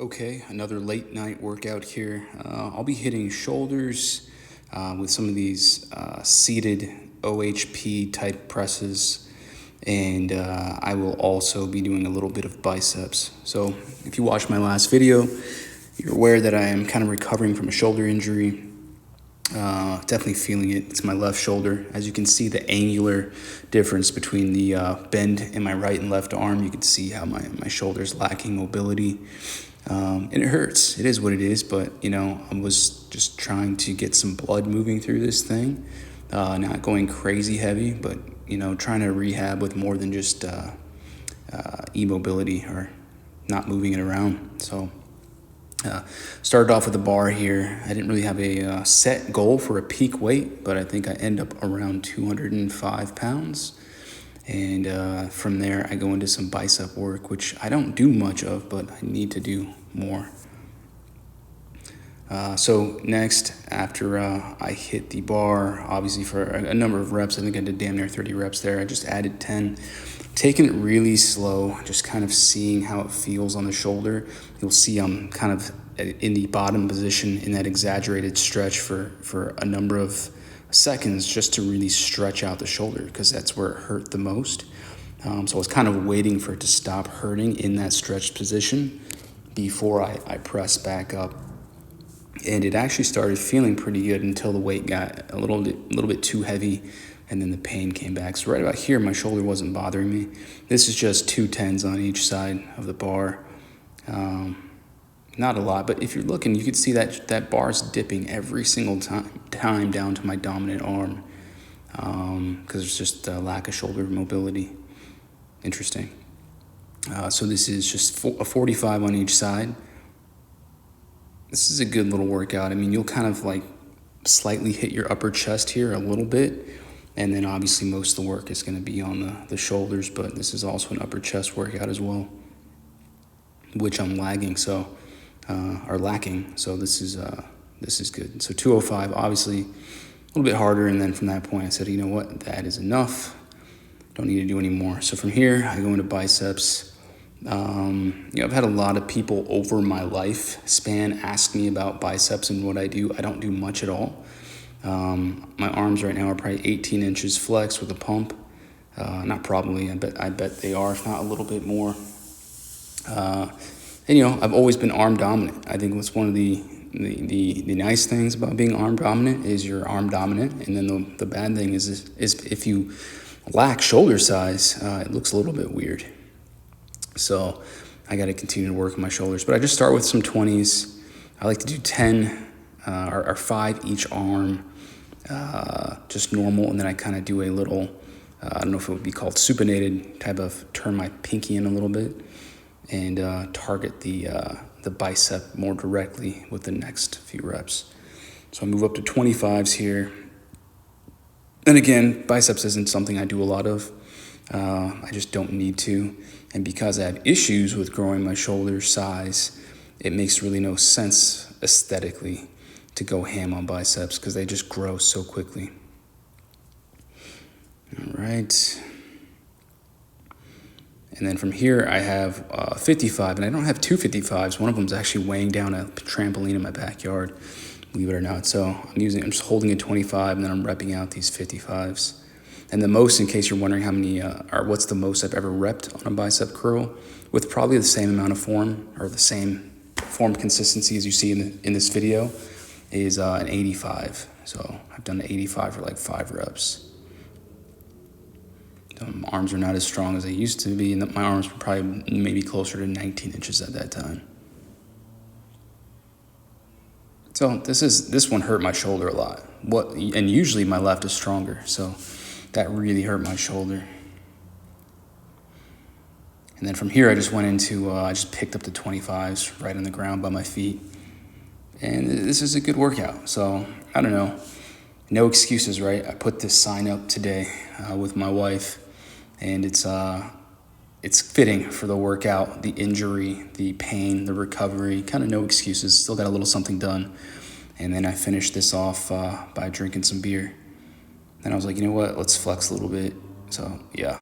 Okay, another late night workout here. I'll be hitting shoulders with some of these seated OHP type presses, and I will also be doing a little bit of biceps. So if you watched my last video, you're aware that I am kind of recovering from a shoulder injury. Definitely feeling it. It's my left shoulder. As you can see, the angular difference between the bend in my right and left arm, you can see how my shoulder's lacking mobility. And it hurts. It is what it is, but I was just trying to get some blood moving through this thing. Not going crazy heavy, but trying to rehab with more than just e-mobility or not moving it around. So started off with a bar here. I didn't really have a set goal for a peak weight, but I think I end up around 205 pounds. And from there, I go into some bicep work, which I don't do much of, but I need to do more. So next, after I hit the bar, obviously for a number of reps, I think I did damn near 30 reps there. I just added 10, taking it really slow, just kind of seeing how it feels on the shoulder. You'll see I'm kind of in the bottom position in that exaggerated stretch for a number of seconds just to really stretch out the shoulder because that's where it hurt the most. So I was kind of waiting for it to stop hurting in that stretched position before I press back up. And it actually started feeling pretty good until the weight got a little bit too heavy, and then the pain came back. So right about here, my shoulder wasn't bothering me. This is just 2 10s on each side of the bar. Not a lot, but if you're looking, you can see that bar's dipping every single time down to my dominant arm because there's just a lack of shoulder mobility. Interesting. So this is just a 45 on each side. This is a good little workout. I mean, you'll kind of like slightly hit your upper chest here a little bit, and then obviously most of the work is going to be on the shoulders, but this is also an upper chest workout as well, which I'm lacking. So this is good. So 205, obviously a little bit harder, and then from that point I said, you know what, that is enough. Don't need to do any more. So from here I go into biceps. I've had a lot of people over my life span ask me about biceps and what I do. I don't do much at all. My arms right now are probably 18 inches flex with a pump. Not probably, I bet they are, if not a little bit more. And I've always been arm dominant. I think what's one of the nice things about being arm dominant is you're arm dominant, and then the bad thing is if you lack shoulder size, it looks a little bit weird. So I got to continue to work on my shoulders, but I just start with some 20s. I like to do 10 or 5 each arm, just normal, and then I kind of do a little, I don't know if it would be called supinated type of, turn my pinky in a little bit and target the bicep more directly with the next few reps. So I move up to 25s here. And again, biceps isn't something I do a lot of. I just don't need to. And because I have issues with growing my shoulder size, it makes really no sense aesthetically to go ham on biceps because they just grow so quickly. All right. And then from here, I have 55, and I don't have 2 55s. One of them is actually weighing down a trampoline in my backyard, believe it or not. So I'm just holding a 25, and then I'm repping out these 55s. And the most, in case you're wondering how many, what's the most I've ever repped on a bicep curl, with probably the same amount of form, or the same form consistency as you see in this video, is an 85. So I've done an 85 for like 5 reps. My arms are not as strong as they used to be, and my arms were probably maybe closer to 19 inches at that time. So this one hurt my shoulder a lot. And usually my left is stronger, so that really hurt my shoulder. And then from here I just went into, I just picked up the 25s right on the ground by my feet. And this is a good workout. So I don't know, no excuses, right? I put this sign up today with my wife. And it's fitting for the workout, the injury, the pain, the recovery, kind of no excuses. Still got a little something done. And then I finished this off by drinking some beer. Then I was like, you know what, let's flex a little bit. So yeah.